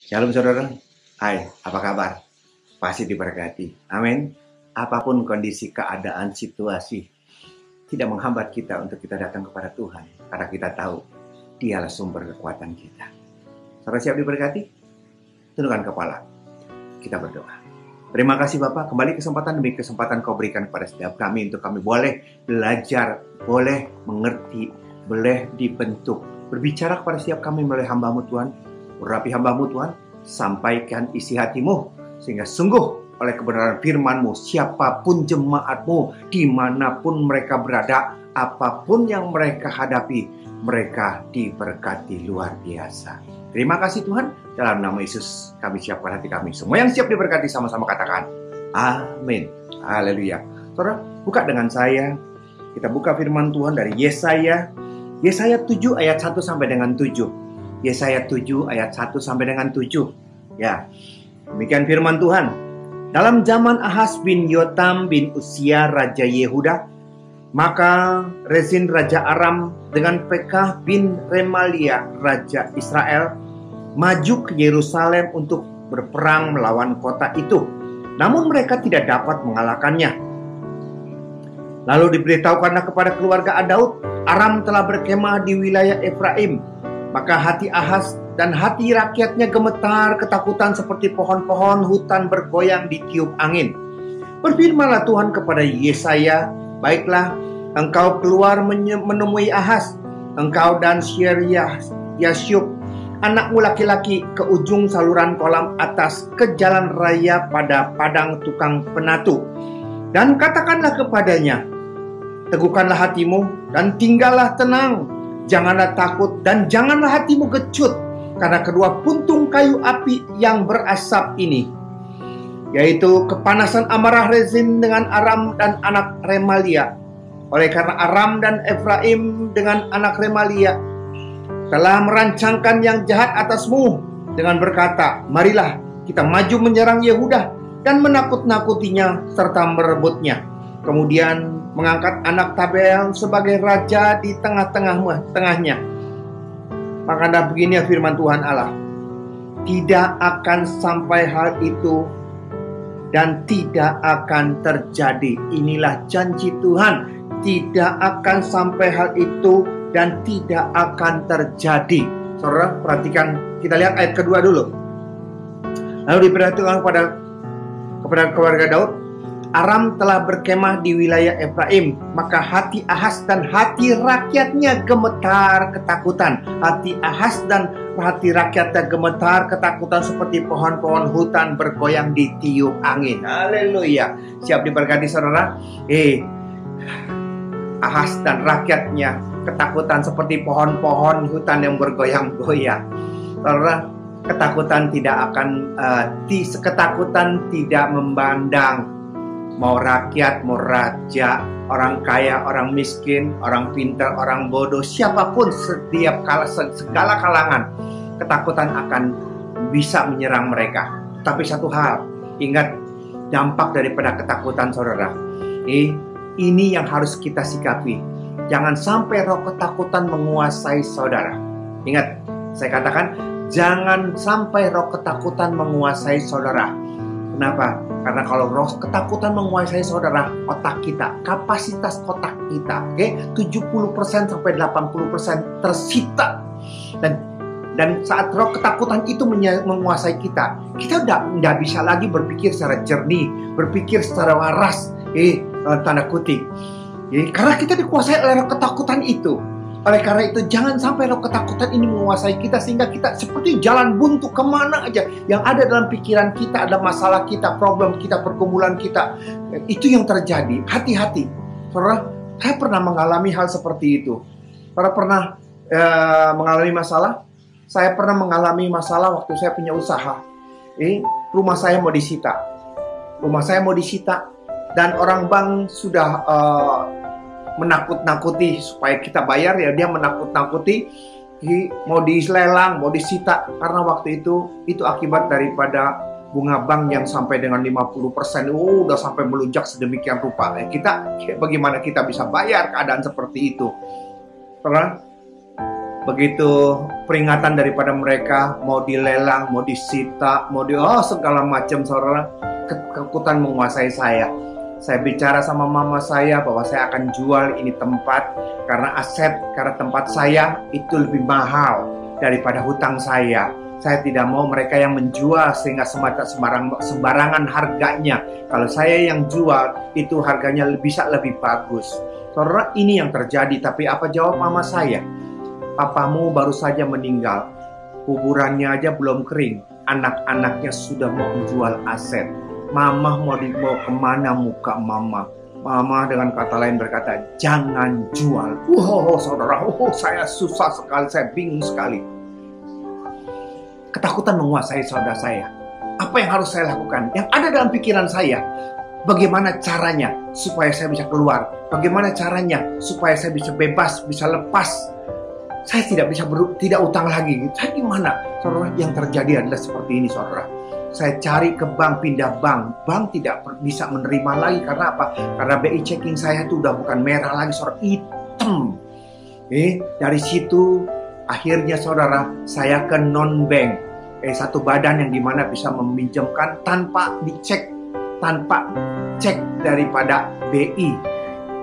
Shalom saudara. Hai, apa kabar? Pasti diberkati. Amin. Apapun kondisi, keadaan, situasi, tidak menghambat kita untuk kita datang kepada Tuhan. Karena kita tahu, Dialah sumber kekuatan kita. Saudara siap diberkati? Tundukkan kepala. Kita berdoa. Terima kasih Bapak, kembali kesempatan demi kesempatan Kau berikan kepada setiap kami untuk kami boleh belajar, boleh mengerti, boleh dibentuk. Berbicara kepada setiap kami melalui hamba-Mu Tuhan. Urapi hamba-Mu Tuhan, sampaikan isi hati-Mu, sehingga sungguh oleh kebenaran firman-Mu, siapapun jemaat-Mu, dimanapun mereka berada, apapun yang mereka hadapi, mereka diberkati luar biasa. Terima kasih Tuhan, dalam nama Yesus kami siapkan hati kami. Semua yang siap diberkati sama-sama katakan, amin. Haleluya. Saudara, buka dengan saya, kita buka firman Tuhan dari Yesaya 7 ayat 1 sampai dengan 7. Yesaya 7 ayat 1 sampai dengan 7. Ya, demikian firman Tuhan. Dalam zaman Ahaz bin Yotam bin Uzia Raja Yehuda, maka Rezin Raja Aram dengan Pekah bin Remalia Raja Israel maju ke Yerusalem untuk berperang melawan kota itu. Namun mereka tidak dapat mengalahkannya. Lalu diberitahukanlah kepada keluarga Daud, Aram telah berkemah di wilayah Efraim. Maka hati Ahaz dan hati rakyatnya gemetar ketakutan seperti pohon-pohon hutan bergoyang ditiup angin. Berfirmanlah Tuhan kepada Yesaya, baiklah, engkau keluar menemui Ahaz, engkau dan Syer-Yashub, anakmu laki-laki, ke ujung saluran kolam atas, ke jalan raya pada padang tukang penatu. Dan katakanlah kepadanya, teguhkanlah hatimu dan tinggallah tenang. Janganlah takut dan janganlah hatimu kecut karena kedua puntung kayu api yang berasap ini, yaitu kepanasan amarah Rezin dengan Aram dan anak Remalia. Oleh karena Aram dan Efraim dengan anak Remalia telah merancangkan yang jahat atasmu dengan berkata, marilah kita maju menyerang Yehuda dan menakut-nakutinya serta merebutnya. Kemudian mengangkat anak Tabel sebagai raja di tengahnya. Maka begini ya firman Tuhan Allah, tidak akan sampai hal itu dan tidak akan terjadi. Inilah janji Tuhan, tidak akan sampai hal itu dan tidak akan terjadi. Saudara perhatikan, kita lihat ayat kedua dulu. Lalu diberitahukan kepada keluarga Daud, Aram telah berkemah di wilayah Efraim, maka hati Ahaz dan hati rakyatnya gemetar ketakutan. Hati Ahaz dan hati rakyatnya gemetar ketakutan seperti pohon-pohon hutan bergoyang ditiup angin. Haleluya. Siap diberkati saudara? Ahaz dan rakyatnya ketakutan seperti pohon-pohon hutan yang bergoyang-goyang. Saudara, ketakutan tidak memandang mau rakyat, mau raja, orang kaya, orang miskin, orang pintar, orang bodoh, siapapun, segala kalangan, ketakutan akan bisa menyerang mereka. Tapi satu hal, ingat dampak daripada ketakutan saudara. Ini yang harus kita sikapi. Jangan sampai roh ketakutan menguasai saudara. Ingat, saya katakan, jangan sampai roh ketakutan menguasai saudara. Kenapa? Karena kalau roh ketakutan menguasai saudara, otak kita, kapasitas otak kita, 70% sampai 80% tersita. Dan saat roh ketakutan itu menguasai kita, kita tidak bisa lagi berpikir secara jernih, berpikir secara waras, tanda kutip. Karena kita dikuasai oleh roh ketakutan itu. Oleh karena itu jangan sampai roh ketakutan ini menguasai kita sehingga kita seperti jalan buntu kemana aja. Yang ada dalam pikiran kita ada masalah kita, problem kita, pergumulan kita. Itu yang terjadi. Hati-hati. Saudara, saya pernah mengalami hal seperti itu. Saudara pernah mengalami masalah? Saya pernah mengalami masalah waktu saya punya usaha. Rumah saya mau disita. Dan orang bank sudah menakut-nakuti supaya kita bayar, ya dia menakut-nakuti mau dilelang, mau disita, karena waktu itu akibat daripada bunga bank yang sampai dengan 50%, udah sampai melunjak sedemikian rupa. Bagaimana kita bisa bayar keadaan seperti itu? Karena Begitu peringatan daripada mereka, mau dilelang, mau disita, mau segala macam, saudara, ketakutan menguasai saya. Saya bicara sama mama saya bahwa saya akan jual ini tempat karena karena tempat saya itu lebih mahal daripada hutang saya. Saya tidak mau mereka yang menjual sehingga sembarangan harganya. Kalau saya yang jual, itu harganya bisa lebih bagus. Saudara, ini yang terjadi. Tapi apa jawab mama saya? Papamu baru saja meninggal. Kuburannya aja belum kering. Anak-anaknya sudah mau menjual aset. Mama mau dibawa kemana muka mama? Mama dengan kata lain berkata, jangan jual. Saudara, saya susah sekali, saya bingung sekali. Ketakutan menguasai saudara saya. Apa yang harus saya lakukan? Yang ada dalam pikiran saya, bagaimana caranya supaya saya bisa keluar? Bagaimana caranya supaya saya bisa bebas, bisa lepas? Saya tidak bisa tidak utang lagi. Saya gimana? Saudara, yang terjadi adalah seperti ini, saudara. Saya cari ke bank, pindah bank. Bank tidak bisa menerima lagi. Karena apa? Karena BI checking saya itu udah bukan merah lagi, saudara, hitam. Dari situ akhirnya, saudara, saya ke non-bank. Satu badan yang dimana bisa meminjamkan tanpa dicek, tanpa cek daripada BI.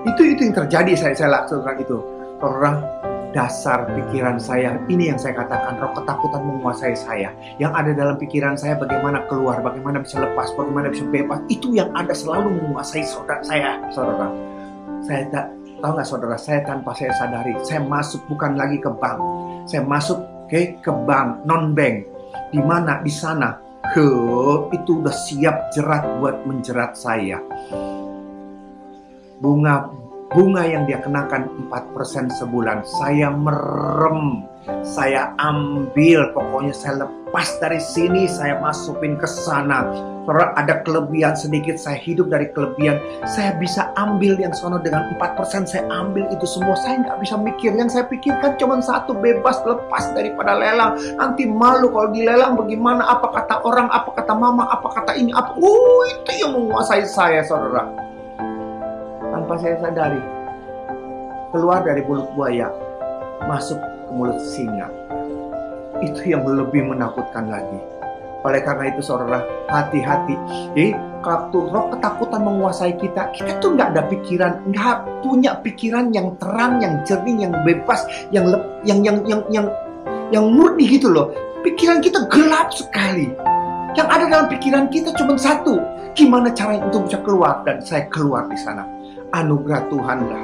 Itu yang terjadi. Saya lakukan itu, saudara. Dasar pikiran saya, ini yang saya katakan, roh ketakutan menguasai saya. Yang ada dalam pikiran saya, bagaimana keluar, bagaimana bisa lepas, bagaimana bisa bebas. Itu yang ada selalu menguasai saudara. Saya tak tahu nggak, saudara, saya tanpa saya sadari, saya masuk bukan lagi ke bank, saya masuk ke bank non-bank, di mana di sana itu udah siap jerat buat menjerat saya. Bunga yang dia kenakan 4% sebulan. Saya merem, saya ambil, pokoknya saya lepas dari sini, saya masukin ke sana. Saudara, ada kelebihan sedikit, saya hidup dari kelebihan. Saya bisa ambil yang sono dengan 4%, saya ambil itu semua. Saya nggak bisa mikir, yang saya pikirkan cuma satu, bebas, lepas daripada lelang. Nanti malu kalau dilelang bagaimana, apa kata orang, apa kata mama, apa kata ini, apa. Itu yang menguasai saya, saudara. Tanpa saya sadari, keluar dari mulut buaya, masuk ke mulut singa. Itu yang lebih menakutkan lagi. Oleh karena itu, saudara, hati-hati. Jadi, kalau roh ketakutan menguasai kita tuh nggak ada pikiran, nggak punya pikiran yang terang, yang jernih, yang bebas, yang murni gitu loh. Pikiran kita gelap sekali. Yang ada dalam pikiran kita cuma satu, gimana caranya untuk bisa keluar, dan saya keluar di sana. Anugerah Tuhan lah.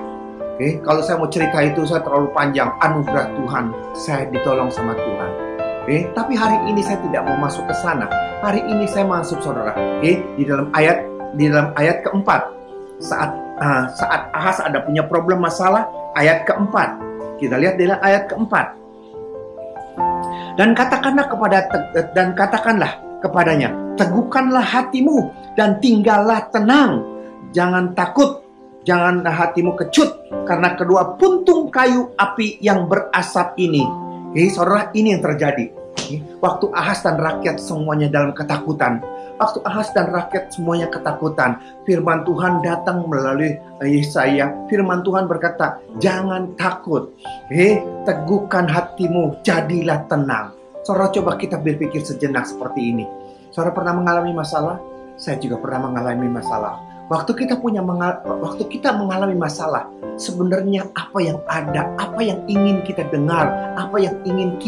Kalau saya mau cerita itu saya terlalu panjang. Anugerah Tuhan, saya ditolong sama Tuhan. Tapi hari ini saya tidak mau masuk ke sana. Hari ini saya masuk, saudara. Di dalam ayat keempat, saat Ahas ada punya problem masalah, ayat keempat. Kita lihat di ayat keempat. Dan katakanlah kepadanya, teguhkanlah hatimu dan tinggallah tenang. Jangan takut. Janganlah hatimu kecut karena kedua puntung kayu api yang berasap ini. Saudara, ini yang terjadi. Waktu Ahas dan rakyat semuanya dalam ketakutan. Waktu Ahas dan rakyat semuanya ketakutan, firman Tuhan datang melalui Yesaya. Firman Tuhan berkata, jangan takut. Teguhkan hatimu, jadilah tenang. Saudara, coba kita berpikir sejenak seperti ini. Saudara pernah mengalami masalah? Saya juga pernah mengalami masalah. Waktu kita mengalami masalah, sebenarnya apa yang ada, apa yang ingin kita dengar, apa yang ingin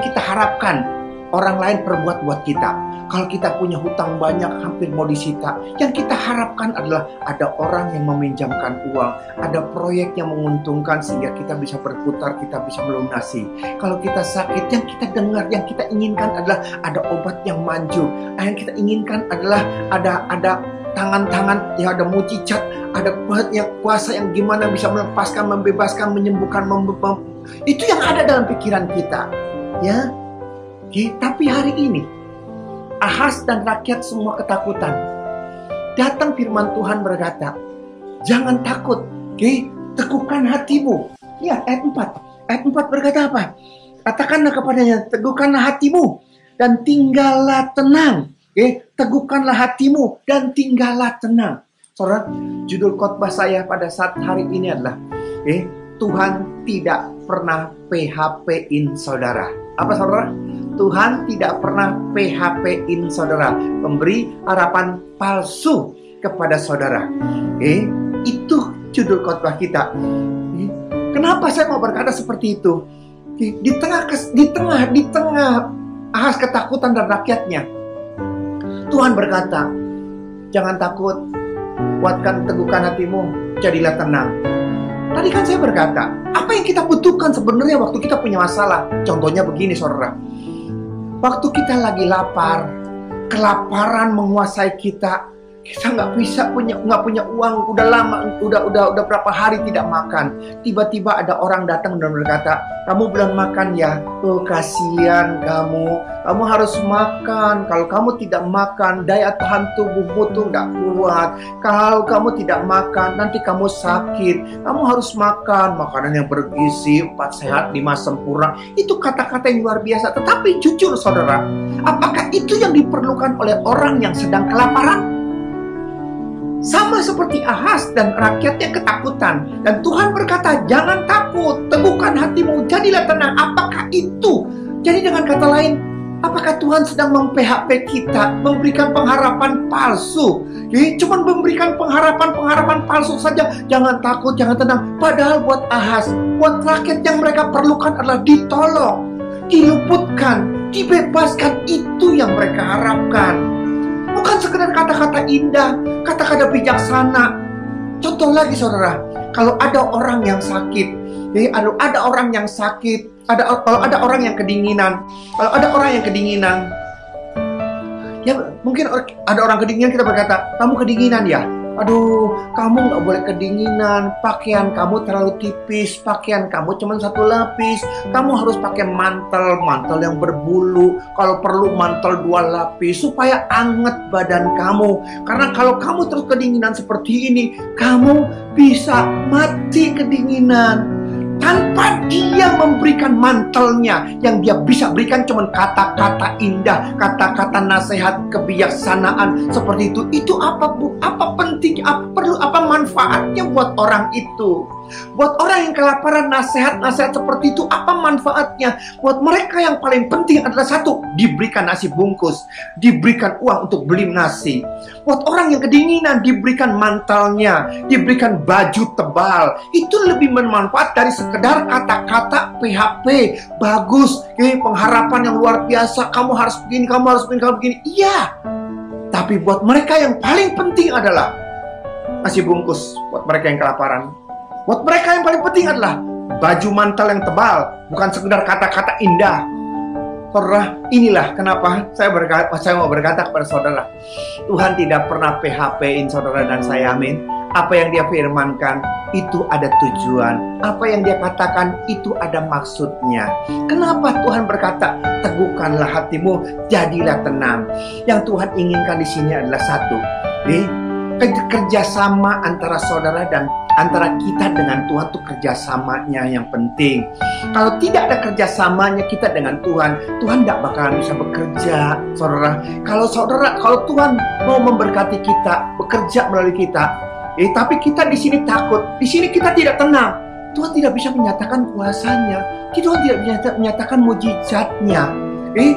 kita harapkan orang lain perbuat buat kita. Kalau kita punya hutang banyak, hampir mau disita, yang kita harapkan adalah ada orang yang meminjamkan uang, ada proyek yang menguntungkan sehingga kita bisa berputar, kita bisa melunasi. Kalau kita sakit, yang kita dengar, yang kita inginkan adalah ada obat yang manjur. Yang kita inginkan adalah ada tangan-tangan yang ada mujizat, ada kuasa yang gimana bisa melepaskan, membebaskan, menyembuhkan, itu yang ada dalam pikiran kita, ya. Tapi hari ini Ahas dan rakyat semua ketakutan. Datang firman Tuhan berkata, jangan takut, teguhkan hatimu. Ya, ayat 4. Ayat 4 berkata apa? Katakanlah kepadanya, teguhkanlah hatimu dan tinggallah tenang. Teguhkanlah hatimu dan tinggallah tenang. Saudara, judul khotbah saya pada saat hari ini adalah Tuhan tidak pernah PHP-in saudara. Apa saudara? Tuhan tidak pernah PHP-in saudara, memberi harapan palsu kepada saudara. Itu judul khotbah kita. Kenapa saya mau berkata seperti itu? Di tengah Ahas ketakutan dan rakyatnya, Tuhan berkata, jangan takut, kuatkan teguhkan hatimu, jadilah tenang. Tadi kan saya berkata, apa yang kita butuhkan sebenarnya waktu kita punya masalah? Contohnya begini saudara, waktu kita lagi lapar, kelaparan menguasai kita nggak punya uang, udah lama, udah berapa hari tidak makan. Tiba-tiba ada orang datang dan berkata, kamu belum makan ya? Oh kasihan kamu harus makan. Kalau kamu tidak makan, daya tahan tubuhmu tuh nggak kuat. Kalau kamu tidak makan, nanti kamu sakit. Kamu harus makan makanan yang bergizi, 4 sehat, 5 sempurna. Itu kata-kata yang luar biasa. Tetapi jujur saudara, apakah itu yang diperlukan oleh orang yang sedang kelaparan? Sama seperti Ahas dan rakyatnya ketakutan. Dan Tuhan berkata, jangan takut, teguhkan hatimu, jadilah tenang. Apakah itu? Jadi dengan kata lain, apakah Tuhan sedang mem-PHP kita, memberikan pengharapan palsu? Cuma memberikan pengharapan palsu saja. Jangan takut, jangan tenang. Padahal buat Ahas, buat rakyat yang mereka perlukan adalah ditolong, diluputkan, dibebaskan. Itu yang mereka harapkan. Bukan sekedar kata-kata indah, kata-kata bijaksana. Contoh lagi saudara, kalau ada orang yang sakit, kalau ada orang yang kedinginan, ya mungkin ada orang kedinginan, kita berkata, kamu kedinginan ya? Aduh, kamu nggak boleh kedinginan. Pakaian kamu terlalu tipis. Pakaian kamu cuma 1 lapis. Kamu harus pakai mantel yang berbulu. Kalau perlu mantel 2 lapis supaya anget badan kamu. Karena kalau kamu terus kedinginan seperti ini, kamu bisa mati kedinginan. Tanpa dia memberikan mantelnya, yang dia bisa berikan cuma kata-kata indah, kata-kata nasihat, kebijaksanaan seperti itu. Itu apa penting? Apa manfaatnya buat orang itu? Buat orang yang kelaparan, nasihat-nasihat seperti itu apa manfaatnya? Buat mereka yang paling penting adalah satu, diberikan nasi bungkus, diberikan uang untuk beli nasi. Buat orang yang kedinginan, diberikan mantelnya, diberikan baju tebal. Itu lebih bermanfaat dari sekedar kata-kata PHP bagus, pengharapan yang luar biasa. Kamu harus begini, kamu harus begini. Iya, tapi buat mereka yang paling penting adalah nasi bungkus. Buat mereka yang kelaparan, buat mereka yang paling penting adalah baju mantel yang tebal, bukan sekedar kata-kata indah. Saudara, inilah kenapa saya mau berkata kepada saudara, Tuhan tidak pernah PHP-in saudara dan saya, amin. Apa yang dia firmankan itu ada tujuan. Apa yang dia katakan itu ada maksudnya. Kenapa Tuhan berkata, teguhkanlah hatimu, jadilah tenang. Yang Tuhan inginkan di sini adalah satu, kerjasama antara saudara dan antara kita dengan Tuhan tuh kerjasamanya yang penting. Kalau tidak ada kerjasamanya kita dengan Tuhan, Tuhan tidak bakalan bisa bekerja, saudara. Kalau Tuhan mau memberkati kita, bekerja melalui kita, tapi kita di sini takut, di sini kita tidak tenang, Tuhan tidak bisa menyatakan kuasanya, Tuhan tidak bisa menyatakan mujizatnya.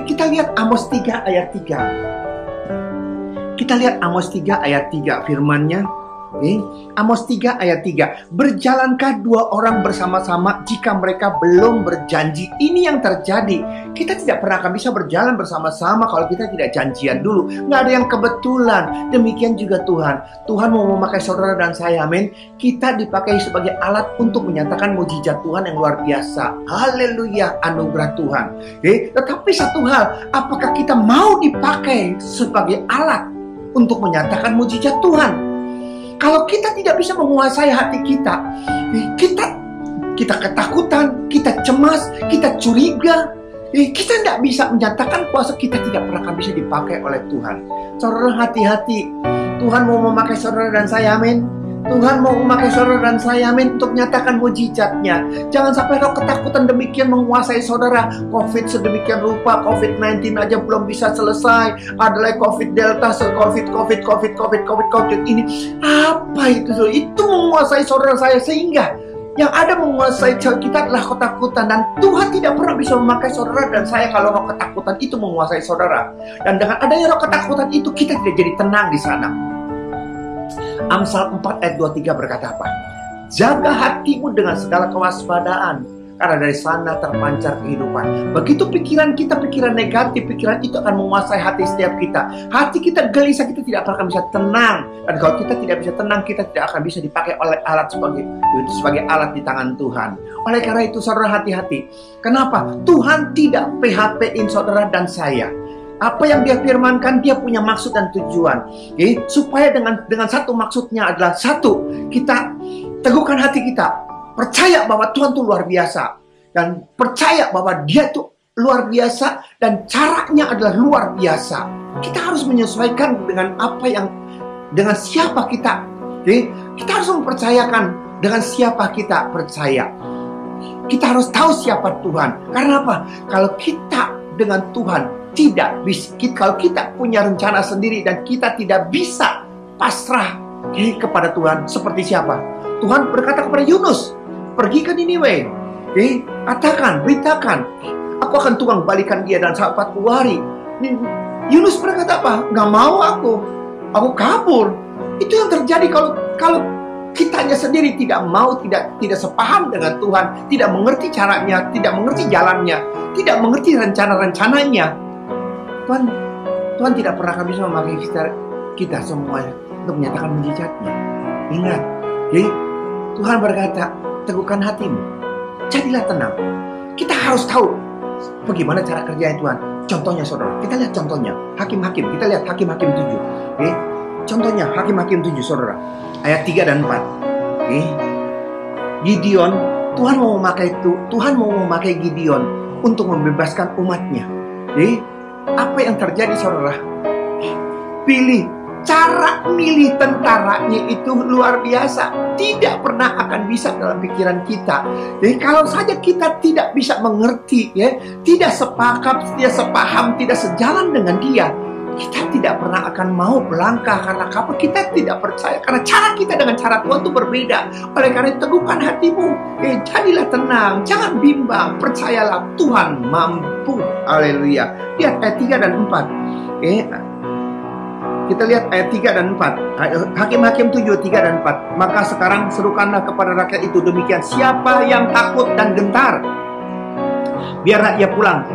Kita lihat Amos 3 ayat 3. Kita lihat Amos 3 ayat 3 firman-Nya. Amos 3 ayat 3. Berjalankah 2 orang bersama-sama jika mereka belum berjanji? Ini yang terjadi. Kita tidak pernah akan bisa berjalan bersama-sama kalau kita tidak janjian dulu. Nggak ada yang kebetulan. Demikian juga Tuhan. Tuhan mau memakai saudara dan saya, amin. Kita dipakai sebagai alat untuk menyatakan mujizat Tuhan yang luar biasa. Haleluya, anugerah Tuhan. Tetapi satu hal, apakah kita mau dipakai sebagai alat untuk menyatakan mujizat Tuhan? Kalau kita tidak bisa menguasai hati kita, kita ketakutan, kita cemas, kita curiga, kita tidak bisa menyatakan kuasa, kita tidak pernah akan bisa dipakai oleh Tuhan. Saudara, hati-hati. Tuhan mau memakai saudara dan saya, amin. Tuhan mau memakai saudara dan saya, amin, untuk menyatakan mujizatnya. Jangan sampai kalau ketakutan demikian menguasai saudara. Covid sedemikian rupa, COVID-19 aja belum bisa selesai. Ada lagi COVID Delta, COVID ini. Apa itu? Itu menguasai saudara saya sehingga Yang ada menguasai kita adalah ketakutan. Dan Tuhan tidak pernah bisa memakai saudara dan saya kalau roh ketakutan itu menguasai saudara. Dan dengan adanya roh ketakutan itu, kita tidak jadi tenang di sana. Amsal 4 ayat 23 berkata apa? Jaga hatimu dengan segala kewaspadaan, karena dari sana terpancar kehidupan. Begitu pikiran kita, pikiran negatif, pikiran itu akan menguasai hati setiap kita. Hati kita gelisah, kita tidak akan bisa tenang. Dan kalau kita tidak bisa tenang, kita tidak akan bisa dipakai oleh alat sebagai alat di tangan Tuhan. Oleh karena itu, saudara hati-hati. Kenapa? Tuhan tidak PHP-in saudara dan saya. Apa yang dia firmankan, dia punya maksud dan tujuan. Supaya dengan satu maksudnya adalah satu, kita teguhkan hati kita. Percaya bahwa Tuhan itu luar biasa. Dan percaya bahwa dia itu luar biasa. Dan caranya adalah luar biasa. Kita harus menyesuaikan dengan dengan siapa kita. Kita harus mempercayakan dengan siapa kita percaya. Kita harus tahu siapa Tuhan. Karena apa? Kalau kita dengan Tuhan tidak bisa. Kalau kita punya rencana sendiri dan kita tidak bisa pasrah kepada Tuhan. Seperti siapa? Tuhan berkata kepada Yunus, pergi ke Niniwe, katakan, beritakan, aku akan tukang balikan dia dalam 40 hari. Yunus berkata apa? Nggak mau aku kabur. Itu yang terjadi kalau kitanya sendiri tidak mau, tidak sepaham dengan Tuhan, tidak mengerti caranya, tidak mengerti jalannya, tidak mengerti rencana-rencananya. Tuhan tidak pernah akan bisa memakai kita semuanya untuk menyatakan mujizatnya. Ingat, Tuhan berkata, teguhkan hatimu, jadilah tenang. Kita harus tahu bagaimana cara kerjanya Tuhan. Contohnya saudara, kita lihat contohnya Hakim-Hakim, kita lihat Hakim-Hakim 7. Contohnya Hakim-Hakim 7 saudara, ayat 3 dan 4. Gideon, Tuhan mau memakai Gideon untuk membebaskan umatnya. Apa yang terjadi saudara? Cara milih tentaranya itu luar biasa. Tidak pernah akan bisa dalam pikiran kita. Jadi kalau saja kita tidak bisa mengerti, tidak sepakat, tidak sepaham, tidak sejalan dengan dia, kita tidak pernah akan mau melangkah. Karena apa? Kita tidak percaya. Karena cara kita dengan cara Tuhan itu berbeda. Oleh karena itu, teguhkan hatimu. Jadilah tenang, jangan bimbang. Percayalah, Tuhan mampu. Haleluya. Lihat ayat 3 dan 4. Kita lihat ayat 3 dan 4. Hakim-Hakim 7, 3 dan 4. Maka sekarang serukanlah kepada rakyat itu demikian. Siapa yang takut dan gentar, biarlah ia pulang.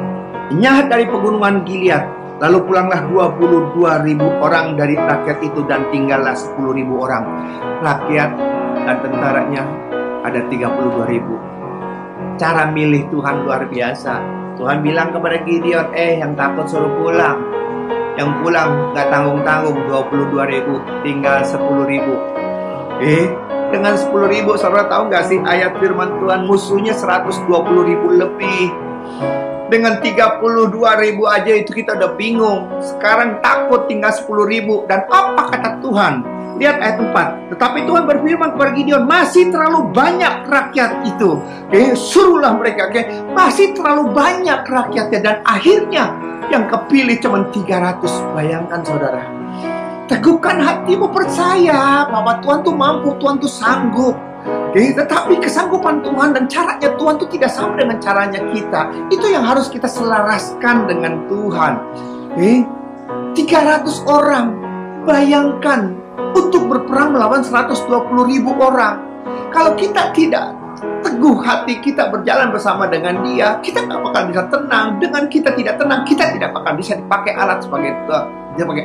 Nyahat dari pegunungan Gilead. Lalu pulanglah 22.000 orang dari rakyat itu dan tinggallah 10.000 orang. Rakyat dan tentaranya ada 32.000. Cara milih Tuhan luar biasa. Tuhan bilang kepada Gideon, yang takut suruh pulang. Yang pulang gak tanggung-tanggung 22.000, tinggal 10.000. Dengan 10.000, saudara tahu gak sih ayat firman Tuhan, musuhnya 120.000 lebih. Dengan 32.000 aja itu kita udah bingung. Sekarang takut tinggal 10.000. Dan apa kata Tuhan? Lihat ayat 4. Tetapi Tuhan berfirman kepada Gideon, masih terlalu banyak rakyat itu. Suruhlah mereka. Masih terlalu banyak rakyatnya. Dan akhirnya yang kepilih cuma 300. Bayangkan saudara. Teguhkan hatimu, percaya bahwa Tuhan tuh mampu, Tuhan tuh sanggup. Tetapi kesanggupan Tuhan dan caranya Tuhan itu tidak sama dengan caranya kita. Itu yang harus kita selaraskan dengan Tuhan. 300 orang, bayangkan, untuk berperang melawan 120.000 orang. Kalau kita tidak teguh hati, kita berjalan bersama dengan dia, kita tidak bakal bisa tenang. Dengan kita tidak tenang, kita tidak bakal bisa dipakai alat sebagai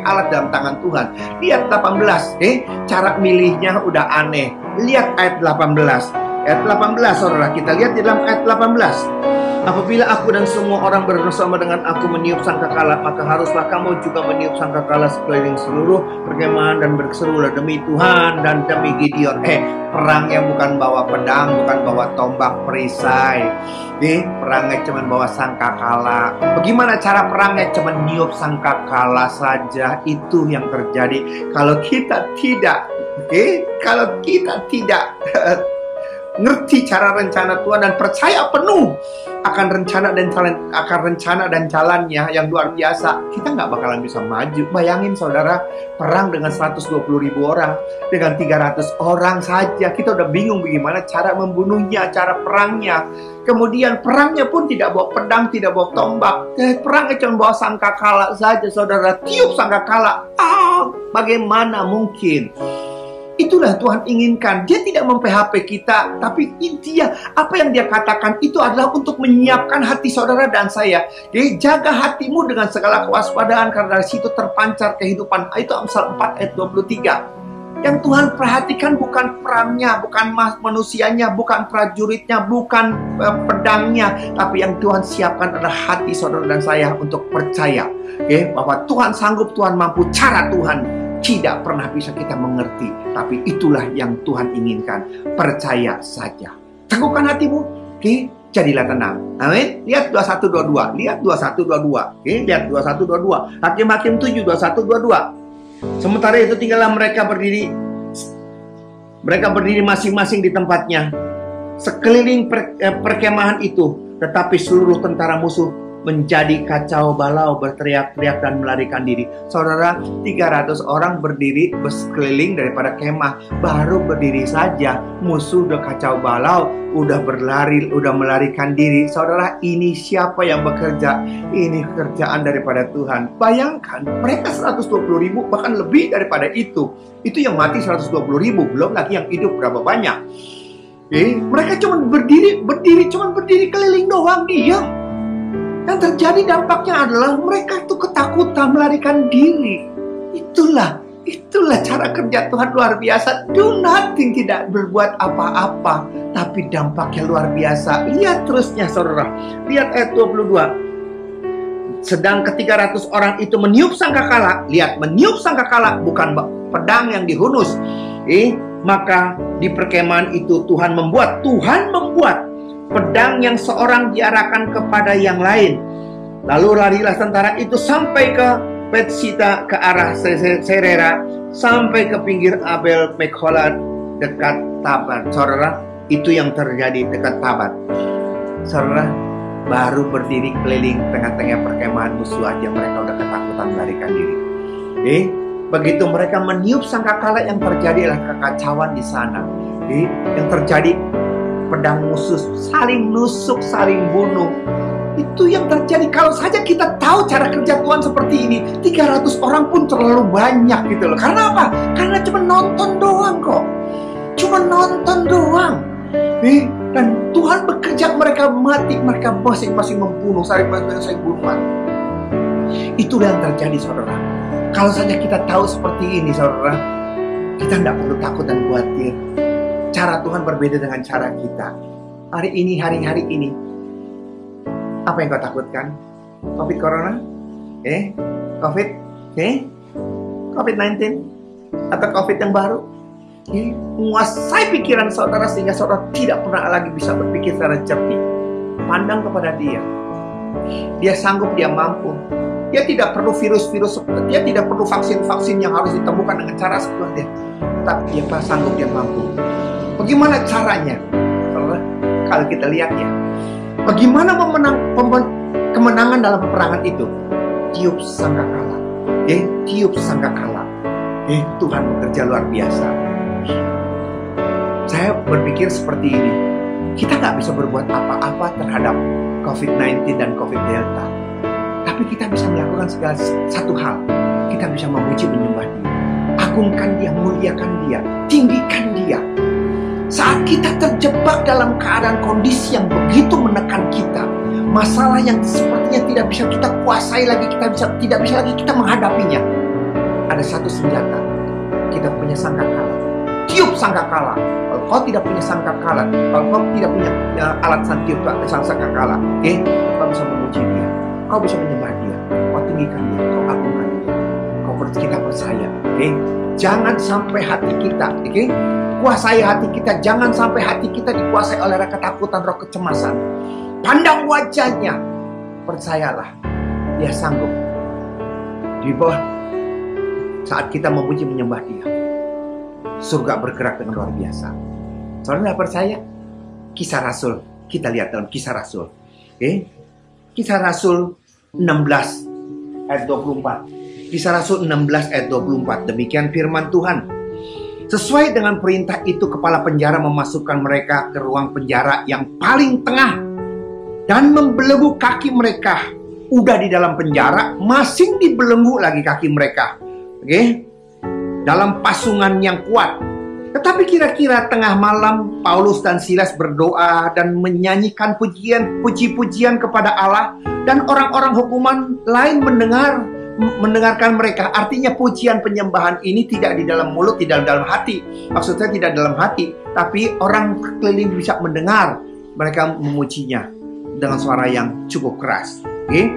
alat dalam tangan Tuhan. Lihat 18, cara milihnya udah aneh. Lihat ayat 18. Ayat 18 saudara, kita lihat di dalam ayat 18. Apabila aku dan semua orang bersama dengan aku meniup sangkakala, maka haruslah kamu juga meniup sangkakala sekeliling seluruh perkemahan dan berserulah demi Tuhan dan demi Gideon. Perangnya bukan bawa pedang, bukan bawa tombak perisai. Perangnya cuma bawa sangkakala. Bagaimana cara perangnya? Cuma niup sangkakala saja. Itu yang terjadi. Kalau kita tidak ngerti cara rencana Tuhan dan percaya penuh akan rencana dan jalannya yang luar biasa, kita nggak bakalan bisa maju. Bayangin saudara, perang dengan 120.000 orang, dengan 300 orang saja, kita udah bingung bagaimana cara membunuhnya, cara perangnya. Kemudian perangnya pun tidak bawa pedang, tidak bawa tombak. Perangnya cuma bawa sangkakala saja, saudara. Tiup sangkakala. Bagaimana mungkin? Itulah Tuhan inginkan. Dia tidak mem-PHP kita, tapi intinya apa yang dia katakan itu adalah untuk menyiapkan hati saudara dan saya. Jadi jaga hatimu dengan segala kewaspadaan, karena dari situ terpancar kehidupan. Itu Amsal 4 ayat 23. Yang Tuhan perhatikan bukan perangnya, bukan manusianya, bukan prajuritnya, bukan pedangnya, tapi yang Tuhan siapkan adalah hati saudara dan saya untuk percaya, bahwa Tuhan sanggup, Tuhan mampu. Cara Tuhan tidak pernah bisa kita mengerti, tapi itulah yang Tuhan inginkan. Percaya saja. Teguhkan hatimu, jadilah tenang. Amin. Lihat 21-22. Lihat 21-22. Lihat 21-22. Hakim-Hakim 7, 21-22. Sementara itu tinggallah mereka berdiri masing-masing di tempatnya sekeliling perkemahan itu, tetapi seluruh tentara musuh menjadi kacau balau, berteriak-teriak dan melarikan diri. Saudara, 300 orang berdiri bersekeliling daripada kemah, baru berdiri saja musuh udah kacau balau, udah berlari, udah melarikan diri. Saudara, ini siapa yang bekerja? Ini kerjaan daripada Tuhan. Bayangkan, mereka 120.000, bahkan lebih daripada itu. Itu yang mati 120.000, belum lagi yang hidup berapa banyak. Mereka cuma berdiri keliling doang, diam. Yang terjadi dampaknya adalah mereka tuh ketakutan, melarikan diri. Itulah cara kerja Tuhan luar biasa. Do nothing, tidak berbuat apa-apa, tapi dampaknya luar biasa. Lihat terusnya saudara. Lihat ayat 22. Sedang ke-300 orang itu meniup sangkakala. Lihat, meniup sangkakala, bukan pedang yang dihunus. Maka di perkemahan itu Tuhan membuat pedang yang seorang diarahkan kepada yang lain. Lalu larilah tentara itu sampai ke Betsita, ke arah Serera, sampai ke pinggir Abel Mekhola dekat Tabat. Saudara, itu yang terjadi dekat Tabat. Saudara, baru berdiri keliling tengah-tengah perkemahan musuh aja mereka udah ketakutan melarikan diri. Begitu mereka meniup sangkakala, yang terjadi adalah kekacauan di sana. Yang terjadi, pedang musuh saling nusuk, saling bunuh. Itu yang terjadi. Kalau saja kita tahu cara kerja Tuhan seperti ini, 300 orang pun terlalu banyak gitu loh. Karena apa? Karena cuma nonton doang kok. Cuma nonton doang. Dan Tuhan bekerja, mereka mati, mereka masing-masing membunuh, saling bunuhan. Itulah yang terjadi saudara. Kalau saja kita tahu seperti ini saudara, kita tidak perlu takut dan khawatir. Cara Tuhan berbeda dengan cara kita. Hari ini, apa yang kau takutkan? Covid corona? COVID-19? Atau Covid yang baru? Menguasai pikiran saudara sehingga saudara tidak pernah lagi bisa berpikir secara jernih. Pandang kepada Dia. Dia sanggup, Dia mampu. Dia tidak perlu virus-virus, Dia tidak perlu vaksin-vaksin yang harus ditemukan dengan cara seperti Dia. Tapi Dia sanggup, Dia mampu. Bagaimana caranya? Kalau kita lihat ya, bagaimana kemenangan dalam peperangan itu? Tiup sangkakala. Tiup sangkakala. Tuhan bekerja luar biasa. Saya berpikir seperti ini. Kita nggak bisa berbuat apa-apa terhadap COVID-19 dan COVID Delta. Tapi kita bisa melakukan segala satu hal. Kita bisa memuji, menyembah Dia. Agungkan Dia, muliakan Dia, tinggikan Dia. Saat kita terjebak dalam keadaan kondisi yang begitu menekan kita, masalah yang sepertinya tidak bisa kita kuasai lagi, tidak bisa lagi kita menghadapinya, ada satu senjata. Kita punya sangkakala. Tiup sangkakala. Kalau kau tidak punya sangkakala, kalau kau tidak punya alat tiup sangkakala, kau bisa memuji Dia, kau bisa menyembah Dia, kau tinggikan Dia, kau agungkan Dia, kita percaya. Jangan sampai hati kita, kuasai hati kita. Jangan sampai hati kita dikuasai oleh ketakutan, roh kecemasan. Pandang wajahnya, percayalah, Dia sanggup. Di bawah, saat kita memuji menyembah Dia, surga bergerak dengan luar biasa. Saudara percaya? Kisah Rasul. Kita lihat dalam Kisah Rasul. Oke? Kisah Rasul 16 ayat 24. Kisah Rasul 16 ayat 24. Demikian firman Tuhan. Sesuai dengan perintah itu, kepala penjara memasukkan mereka ke ruang penjara yang paling tengah dan membelenggu kaki mereka. Udah di dalam penjara, masih dibelenggu lagi kaki mereka. Oke? Dalam pasungan yang kuat. Tetapi kira-kira tengah malam, Paulus dan Silas berdoa dan menyanyikan puji-pujian kepada Allah, dan orang-orang hukuman lain mendengarkan mereka. Artinya pujian penyembahan ini tidak di dalam mulut, tidak dalam hati. Maksud saya tidak dalam hati, tapi orang keliling bisa mendengar mereka memujinya dengan suara yang cukup keras. Okay?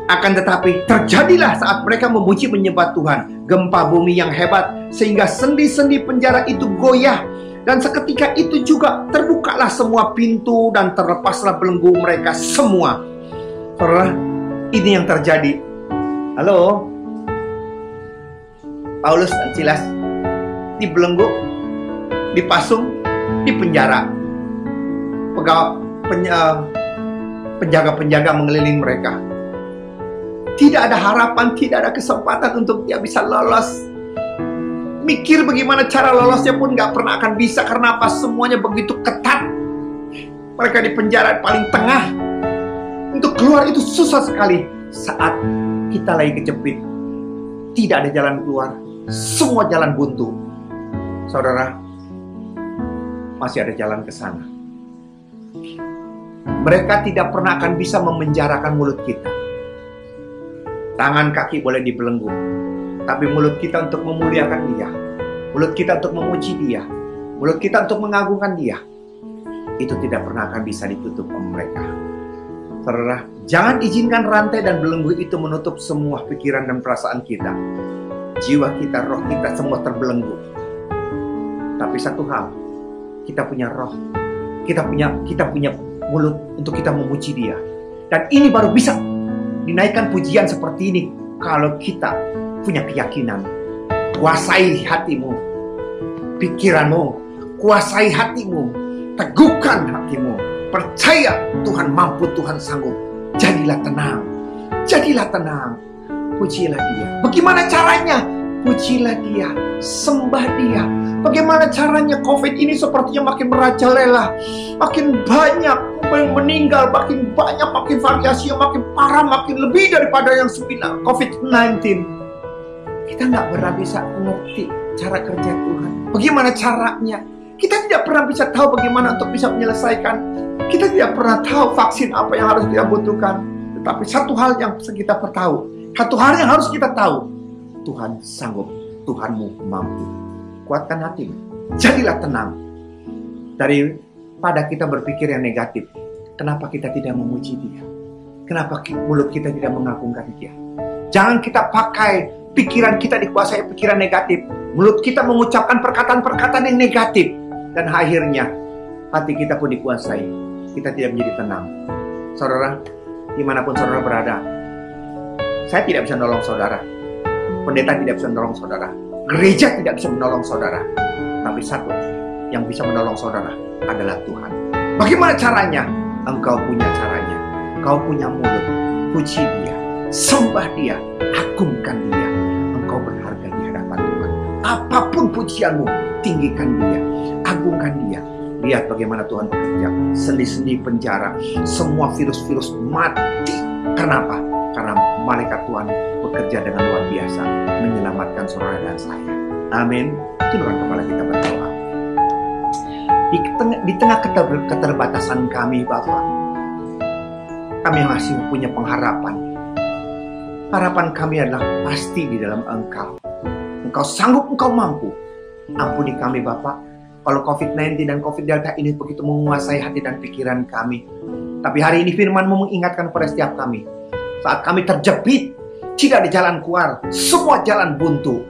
Akan tetapi terjadilah saat mereka memuji menyembah Tuhan, gempa bumi yang hebat sehingga sendi-sendi penjara itu goyah, dan seketika itu juga terbukalah semua pintu dan terlepaslah belenggu mereka semua. Saudara, ini yang terjadi. Halo, Paulus dan Silas dibelenggu, dipasung, di penjara. Penjaga-penjaga mengelilingi mereka. Tidak ada harapan, tidak ada kesempatan untuk dia bisa lolos. Mikir bagaimana cara lolosnya pun gak pernah akan bisa. Karena apa? Semuanya begitu ketat. Mereka di penjara paling tengah. Untuk keluar itu susah sekali. Saat kita lagi kejepit, tidak ada jalan keluar, semua jalan buntu. Saudara, masih ada jalan ke sana. Mereka tidak pernah akan bisa memenjarakan mulut kita. Tangan kaki boleh dibelenggu, tapi mulut kita untuk memuliakan Dia, mulut kita untuk memuji Dia, mulut kita untuk mengagungkan Dia, itu tidak pernah akan bisa ditutup oleh mereka. Saudara, jangan izinkan rantai dan belenggu itu menutup semua pikiran dan perasaan kita. Jiwa kita, roh kita, semua terbelenggu. Tapi satu hal, kita punya roh, kita punya mulut untuk kita memuji Dia. Dan ini baru bisa dinaikkan pujian seperti ini kalau kita punya keyakinan. Kuasai hatimu, pikiranmu, kuasai hatimu, teguhkan hatimu. Percaya Tuhan mampu, Tuhan sanggup. Jadilah tenang. Jadilah tenang. Pujilah Dia. Bagaimana caranya? Pujilah Dia. Sembah Dia. Bagaimana caranya? COVID ini sepertinya makin merajalela. Makin banyak yang meninggal. Makin banyak, makin variasi yang makin parah. Makin lebih daripada yang COVID-19. Kita nggak pernah bisa mengerti cara kerja Tuhan. Bagaimana caranya? Kita tidak pernah bisa tahu bagaimana untuk bisa menyelesaikan. Kita tidak pernah tahu vaksin apa yang harus kita butuhkan. Tetapi satu hal yang kita tahu, satu hal yang harus kita tahu, Tuhan sanggup, Tuhanmu mampu. Kuatkan hatimu, jadilah tenang. Daripada kita berpikir yang negatif, kenapa kita tidak memuji Dia? Kenapa mulut kita tidak mengagungkan Dia? Jangan kita pakai pikiran kita dikuasai pikiran negatif. Mulut kita mengucapkan perkataan-perkataan yang negatif. Dan akhirnya hati kita pun dikuasai. Kita tidak menjadi tenang. Saudara, dimanapun saudara berada, saya tidak bisa menolong saudara. Pendeta tidak bisa menolong saudara. Gereja tidak bisa menolong saudara. Tapi satu yang bisa menolong saudara adalah Tuhan. Bagaimana caranya? Engkau punya caranya. Engkau punya mulut. Puji Dia. Sembah Dia. Agungkan Dia. Engkau berharga di hadapan Tuhan. Apapun pujianmu, tinggikan Dia. Agungkan Dia. Lihat bagaimana Tuhan bekerja. Sendi-sendi penjara, semua virus-virus mati. Kenapa? Karena malaikat Tuhan bekerja dengan luar biasa menyelamatkan saudara dan saya. Amin. Tundukkan kepala kita berdoa. Di tengah keterbatasan kami, Bapak, kami masih punya pengharapan. Harapan kami adalah pasti di dalam Engkau. Engkau sanggup, Engkau mampu. Ampuni kami, Bapak. Kalau COVID-19 dan COVID Delta ini begitu menguasai hati dan pikiran kami. Tapi hari ini firman-Mu mengingatkan pada setiap kami. Saat kami terjepit, tidak ada jalan keluar. Semua jalan buntu.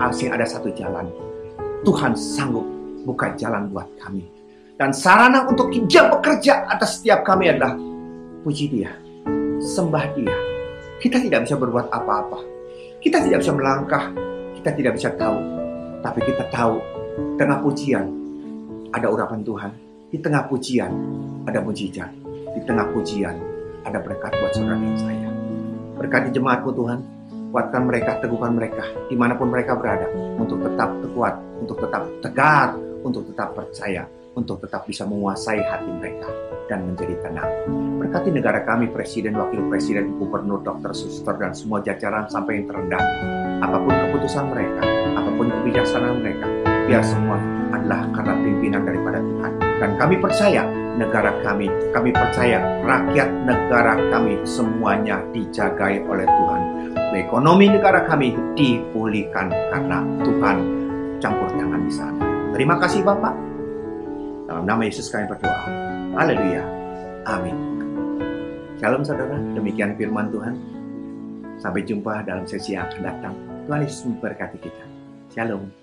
Asing ada satu jalan. Tuhan sanggup buka jalan buat kami. Dan sarana untuk Dia bekerja atas setiap kami adalah puji Dia. Sembah Dia. Kita tidak bisa berbuat apa-apa. Kita tidak bisa melangkah. Kita tidak bisa tahu. Tapi kita tahu, tengah pujian ada urapan Tuhan. Di tengah pujian ada mujizat. Di tengah pujian ada berkat buat saudara dan saya. Berkati jemaatmu Tuhan, kuatkan mereka, teguhkan mereka dimanapun mereka berada, untuk tetap kuat, untuk tetap tegar, untuk tetap percaya, untuk tetap bisa menguasai hati mereka dan menjadi tenang. Berkati negara kami, presiden, wakil presiden, gubernur, dokter, suster, dan semua jajaran sampai yang terendah. Apapun keputusan mereka, apapun kebijaksanaan mereka, biar semua adalah karena pimpinan daripada Tuhan. Dan kami percaya negara kami percaya rakyat negara kami semuanya dijagai oleh Tuhan. Ekonomi negara kami dipulihkan karena Tuhan campur tangan di sana. Terima kasih Bapak. Dalam nama Yesus kami berdoa. Haleluya. Amin. Shalom saudara, demikian firman Tuhan. Sampai jumpa dalam sesi yang akan datang. Tuhan Yesus memberkati kita. Shalom.